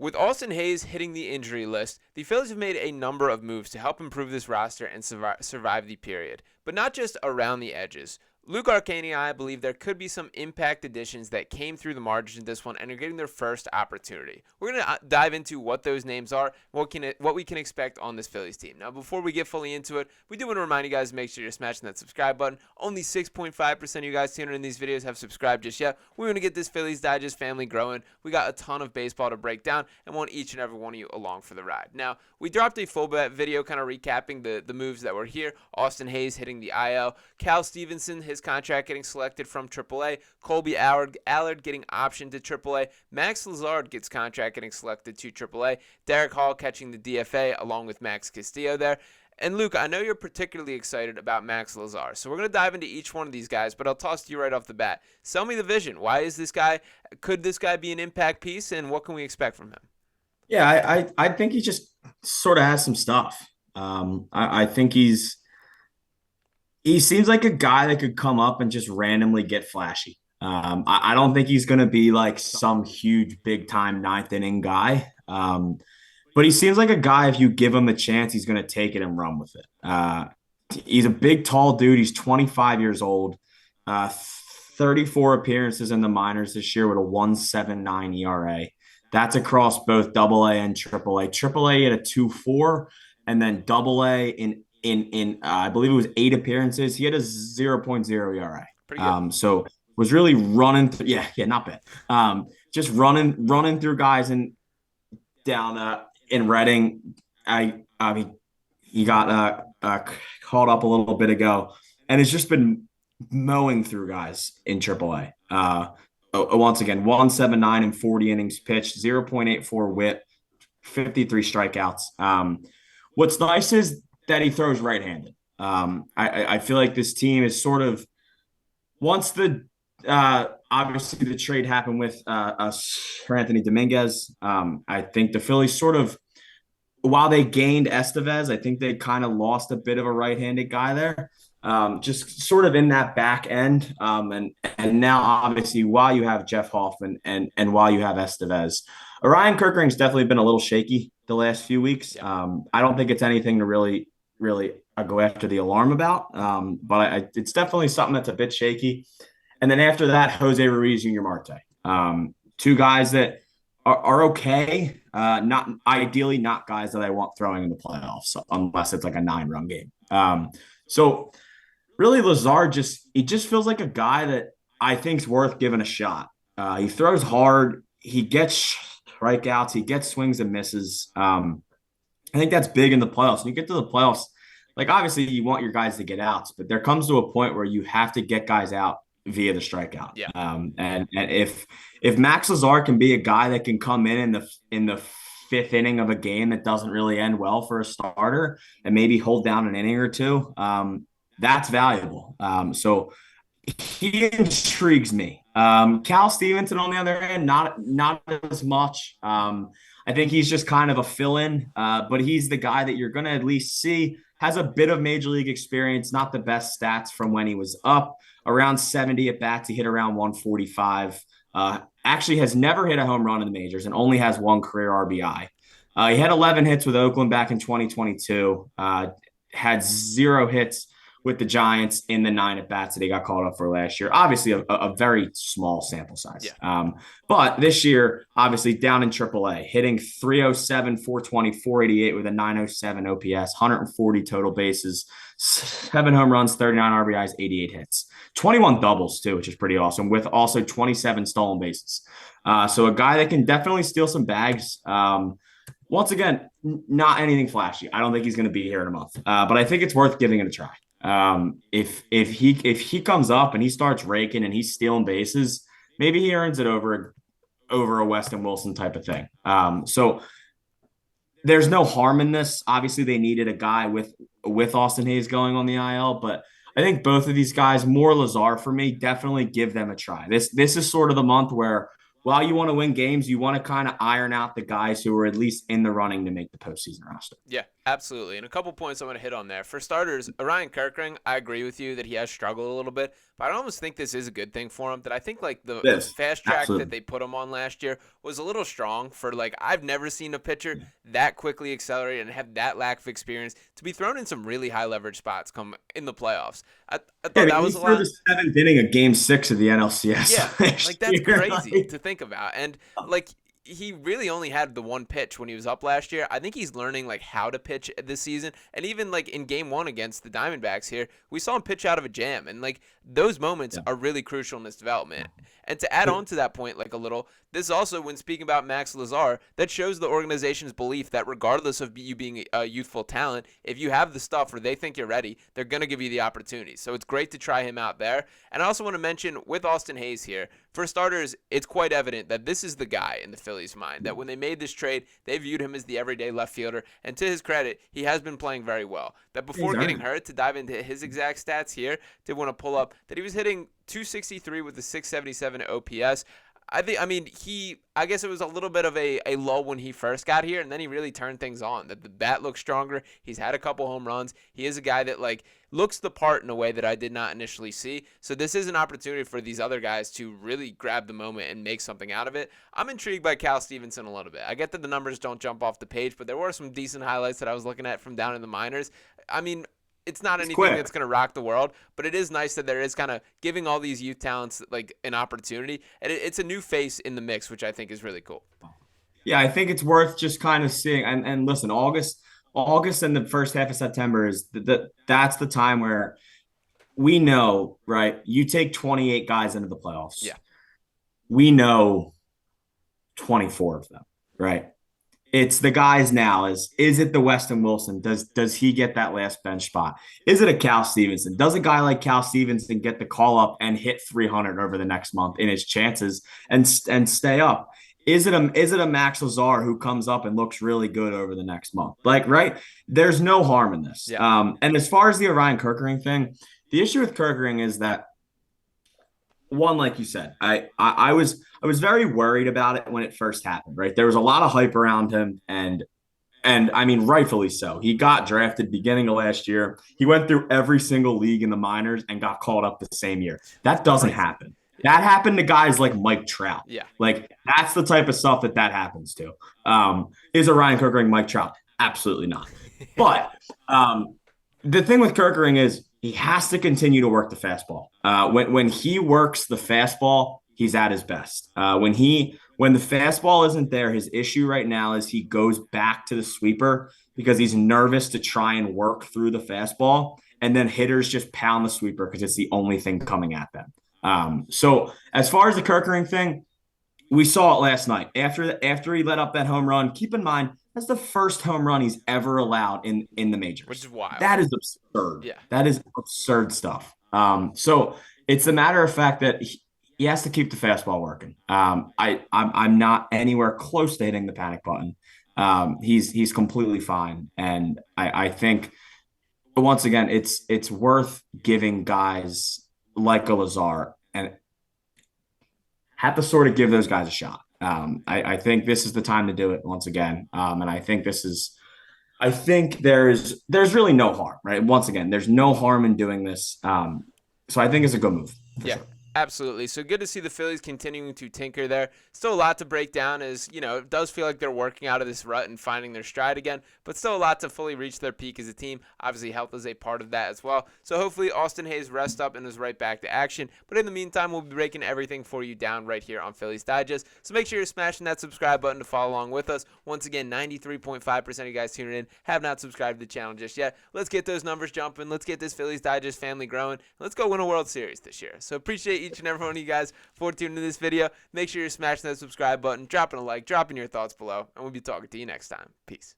With Austin Hayes hitting the injury list, the Phillies have made a number of moves to help improve this roster and survive the period, but not just around the edges. Luke Arcaini and I believe there could be some impact additions that came through the margin in this one and are getting their first opportunity. We're going to dive into what those names are, what we can expect on this Phillies team. Now, before we get fully into it, we do want to remind you guys to make sure you're smashing that subscribe button. Only 6.5% of you guys tuning in these videos have subscribed just yet. We want to get this Phillies Digest family growing. We got a ton of baseball to break down and want each and every one of you along for the ride. Now, we dropped a full video kind of recapping the moves that were here. Austin Hayes hitting the IL. Cal Stevenson, his contract getting selected from AAA. Colby Allard getting optioned to AAA. Max Lazar gets contract getting selected to AAA. Derek Hall catching the DFA along with Max Castillo there. And Luke, I know you're particularly excited about Max Lazar, so we're going to dive into each one of these guys, but I'll toss to you right off the bat. Sell me the vision. Why is this guy, could this guy be an impact piece, and what can we expect from him? Yeah, I think he just sort of has some stuff. I think he seems like a guy that could come up and just randomly get flashy. I don't think he's going to be like some huge big time ninth inning guy. But he seems like a guy, if you give him a chance, he's going to take it and run with it. He's a big, tall dude. He's 25 years old, 34 appearances in the minors this year with a 1.79 ERA. That's across both AA and AAA. AAA at a 2.4, and then AA in I believe it was 8 appearances. He had a 0.0 ERA. Pretty good. So was really running. Yeah, not bad. Just running through guys and down in Reading. He got called up a little bit ago, and has just been mowing through guys in AAA. Once again, 1.79 in 40 innings pitched, 0.84 WHIP, 53 strikeouts. What's nice is that he throws right-handed. I feel like this team is sort of, once the obviously the trade happened with for Anthony Dominguez, I think the Phillies sort of, while they gained Estevez, I think they kind of lost a bit of a right-handed guy there. Just sort of in that back end. And now, obviously, while you have Jeff Hoffman and while you have Estevez, Ryan Kirkring's definitely been a little shaky the last few weeks. Yeah. I don't think it's anything to really go after the alarm about. But it's definitely something that's a bit shaky. And then after that, Jose Ruiz, Junior Marte. Two guys that are okay. Not ideally not guys that I want throwing in the playoffs unless it's like a 9-run game. So really, Lazar just feels like a guy that I think's worth giving a shot. He throws hard. He gets strikeouts. He gets swings and misses. I think that's big in the playoffs. When you get to the playoffs, like obviously you want your guys to get outs, but there comes to a point where you have to get guys out via the strikeout. Yeah. And if Max Lazar can be a guy that can come in the 5th inning of a game that doesn't really end well for a starter and maybe hold down an inning or two, that's valuable. So he intrigues me. Cal Stevenson, on the other hand, not as much. I think he's just kind of a fill-in, but he's the guy that you're going to at least see has a bit of major league experience, not the best stats from when he was up. Around 70 at bats, he hit around 145. Actually has never hit a home run in the majors and only has 1 career RBI. He had 11 hits with Oakland back in 2022. Had 0 hits with the Giants in the 9 at-bats that he got called up for last year. Obviously, a very small sample size. Yeah. But this year, obviously, down in AAA, hitting 307, 420, 488 with a 907 OPS, 140 total bases, 7 home runs, 39 RBIs, 88 hits. 21 doubles, too, which is pretty awesome, with also 27 stolen bases. So a guy that can definitely steal some bags. Once again, not anything flashy. I don't think he's going to be here in a month, but I think it's worth giving it a try. If he comes up and he starts raking and he's stealing bases, maybe he earns it over a Weston Wilson type of thing. So there's no harm in this. Obviously, they needed a guy with Austin Hayes going on the IL, but I think both of these guys, more Lazar for me, definitely give them a try. This is sort of the month where, while you want to win games, you want to kind of iron out the guys who are at least in the running to make the postseason roster. Yeah. Absolutely. And a couple points I want to hit on there. For starters, Orion Kirking, I agree with you that he has struggled a little bit, but I almost think this is a good thing for him. That I think like the This, fast track that absolutely. they put him on last year was a little strong for like I've never seen a pitcher that quickly accelerate and have that lack of experience to be thrown in some really high leverage spots come in the playoffs. I Yeah, I thought that mean, was he a threw lot. the seventh inning of Game 6 of the Yeah, NLCS like last that's year. crazy to think about. And like he really only had the one pitch when he was up last year. I think he's learning like how to pitch this season. And even like in game 1 against the Diamondbacks here, we saw him pitch out of a jam, and like those moments Yeah. are really crucial in this development. And to add on to that point like a little, this also when speaking about Max Lazar, that shows the organization's belief that regardless of you being a youthful talent, if you have the stuff or they think you're ready, they're going to give you the opportunity. So it's great to try him out there. And I also want to mention with Austin Hayes here, for starters, it's quite evident that this is the guy in the Phillies' mind, that when they made this trade, they viewed him as the everyday left fielder. And to his credit, he has been playing very well. That before He's getting earned it. hurt, to dive into his exact stats here, did want to pull up that he was hitting 263 with a 677 OPS. I guess it was a little bit of a lull when he first got here, and then he really turned things on. That the bat looks stronger. He's had a couple home runs. He is a guy that like looks the part in a way that I did not initially see. So this is an opportunity for these other guys to really grab the moment and make something out of it. I'm intrigued by Cal Stevenson a little bit. I get that the numbers don't jump off the page, but there were some decent highlights that I was looking at from down in the minors. I mean, it's not He's anything quick. that's going to rock the world, but it is nice that there is kind of giving all these youth talents like an opportunity, and it's a new face in the mix, which I think is really cool. Yeah, I think it's worth just kind of seeing. And listen, August and the first half of September is that's the time where we know, right? You take 28 guys into the playoffs. Yeah, We know 24 of them, right? It's the guys now. Is it the Weston Wilson? Does he get that last bench spot? Is it a Cal Stevenson? Does a guy like Cal Stevenson get the call up and hit 300 over the next month in his chances and stay up? Is it a Max Lazar who comes up and looks really good over the next month? Like, right? There's no harm in this. yeah, And as far as the Orion Kirkering thing, the issue with Kirkering is that one, like you said, I was very worried about it when it first happened. Right, there was a lot of hype around him, and I mean, rightfully so. He got drafted beginning of last year. He went through every single league in the minors and got called up the same year. That doesn't crazy. happen. That happened to guys like Mike Trout. Yeah, Like that's the type of stuff that happens to. Is Orion Kirkering Mike Trout? Absolutely not. But the thing with Kirkering is he has to continue to work the fastball. When he works the fastball, he's at his best. When the fastball isn't there, his issue right now is he goes back to the sweeper because he's nervous to try and work through the fastball, and then hitters just pound the sweeper because it's the only thing coming at them. So as far as the Kirkering thing, we saw it last night. After he let up that home run, keep in mind that's the first home run he's ever allowed in the majors. which is wild. That is absurd. Yeah, That is absurd stuff. So it's a matter of fact that he has to keep the fastball working. I'm not anywhere close to hitting the panic button. He's completely fine, and I think once again it's worth giving guys like a Lazar and have to sort of give those guys a shot. I think this is the time to do it once again. And I think there's really no harm, right? Once again, there's no harm in doing this. So I think it's a good move. yeah. Sure. Absolutely. So good to see the Phillies continuing to tinker there. Still a lot to break down as, it does feel like they're working out of this rut and finding their stride again, but still a lot to fully reach their peak as a team. Obviously, health is a part of that as well. So hopefully Austin Hayes rests up and is right back to action. But in the meantime, we'll be breaking everything for you down right here on Phillies Digest. So make sure you're smashing that subscribe button to follow along with us. Once again, 93.5% of you guys tuning in have not subscribed to the channel just yet. Let's get those numbers jumping. Let's get this Phillies Digest family growing. Let's go win a World Series this year. So appreciate each and every one of you guys for tuning into this video. Make sure you're smashing that subscribe button, dropping a like, dropping your thoughts below, and we'll be talking to you next time. Peace.